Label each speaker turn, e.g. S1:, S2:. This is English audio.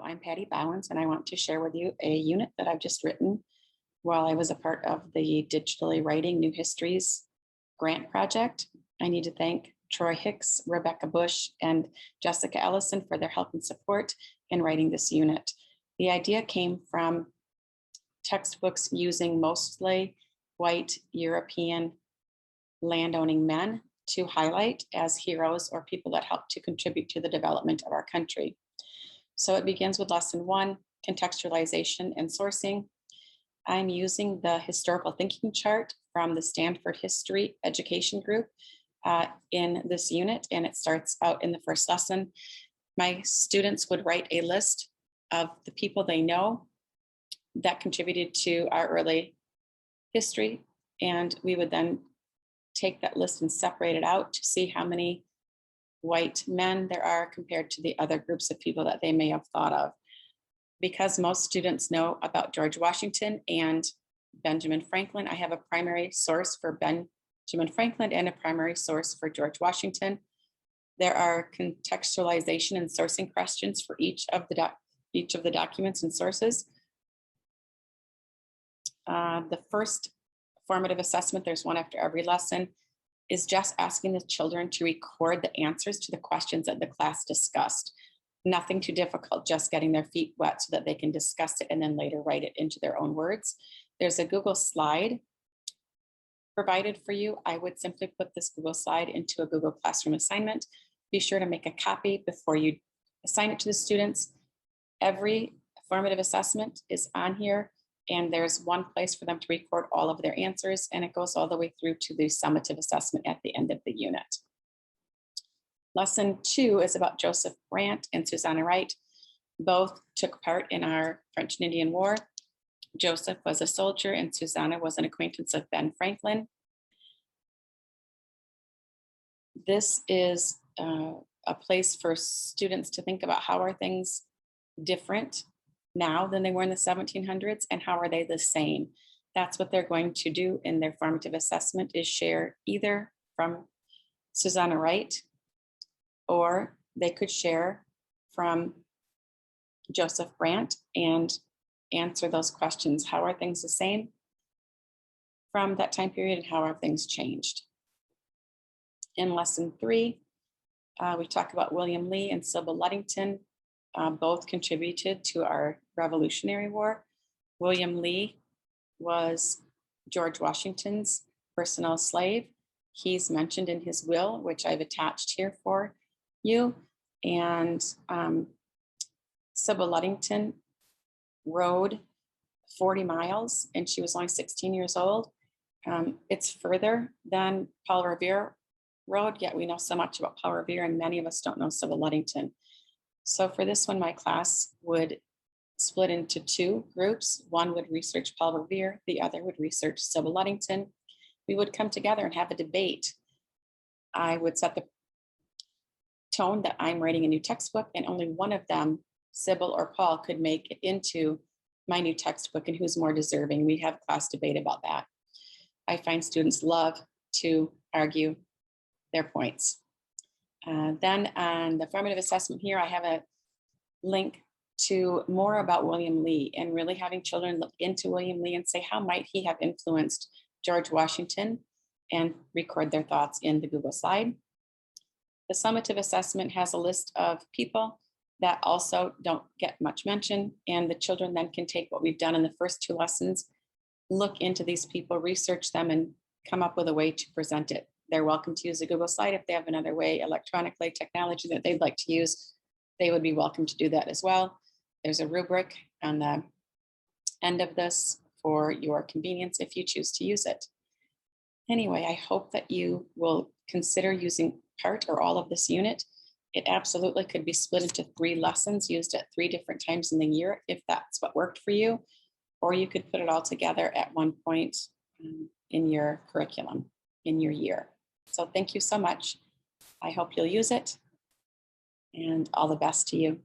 S1: I'm Patti Bouwens, and I want to share with you a unit that I've just written while I was a part of the Digitally Writing New Histories grant project. I need to thank Troy Hicks, Rebecca Bush, and Jessica Ellison for their help and support in writing this unit. The idea came from textbooks using mostly white European landowning men to highlight as heroes or people that helped to contribute to the development of our country. So it begins with lesson 1, contextualization and sourcing. I'm using the historical thinking chart from the Stanford History Education Group in this unit, and it starts out in the first lesson. My students would write a list of the people they know that contributed to our early history, and we would then take that list and separate it out to see how many white men there are compared to the other groups of people that they may have thought of. Because most students know about George Washington and Benjamin Franklin, I have a primary source for Benjamin Franklin and a primary source for George Washington. There are contextualization and sourcing questions for each of the documents and sources. The first formative assessment, there's one after every lesson, is just asking the children to record the answers to the questions that the class discussed. Nothing too difficult, just getting their feet wet so that they can discuss it and then later write it into their own words. There's a Google slide provided for you. I would simply put this Google slide into a Google Classroom assignment. Be sure to make a copy before you assign it to the students. Every formative assessment is on here, and there's one place for them to record all of their answers, and it goes all the way through to the summative assessment at the end of the unit. Lesson 2 is about Joseph Brant and Susanna Wright. Both took part in our French and Indian War. Joseph was a soldier and Susanna was an acquaintance of Ben Franklin. This is a place for students to think about how are things different now than they were in the 1700s, and how are they the same? That's what they're going to do in their formative assessment, is share either from Susanna Wright, or they could share from Joseph Brant and answer those questions. How are things the same from that time period, and how have things changed? In lesson 3, we talk about William Lee and Sybil Ludington. Both contributed to our Revolutionary War. William Lee was George Washington's personal slave. He's mentioned in his will, which I've attached here for you. And Sybil Ludington rode 40 miles and she was only 16 years old. It's further than Paul Revere rode, yet we know so much about Paul Revere, and many of us don't know Sybil Ludington. So for this one, my class would split into 2 groups. One would research Paul Revere, the other would research Sybil Ludington. We would come together and have a debate. I would set the tone that I'm writing a new textbook, and only one of them, Sybil or Paul, could make it into my new textbook, and who's more deserving. We have class debate about that. I find students love to argue their points. Then on the formative assessment here, I have a link to more about William Lee, and really having children look into William Lee and say, how might he have influenced George Washington, and record their thoughts in the Google slide. The summative assessment has a list of people that also don't get much mention, and the children then can take what we've done in the first 2 lessons, look into these people, research them, and come up with a way to present it. They're welcome to use a Google slide. If they have another way, electronically, technology that they'd like to use, they would be welcome to do that as well. There's a rubric on the end of this for your convenience if you choose to use it. Anyway, I hope that you will consider using part or all of this unit. It absolutely could be split into 3 lessons used at 3 different times in the year, if that's what worked for you, or you could put it all together at one point in your curriculum, in your year. So thank you so much. I hope you'll use it, and all the best to you.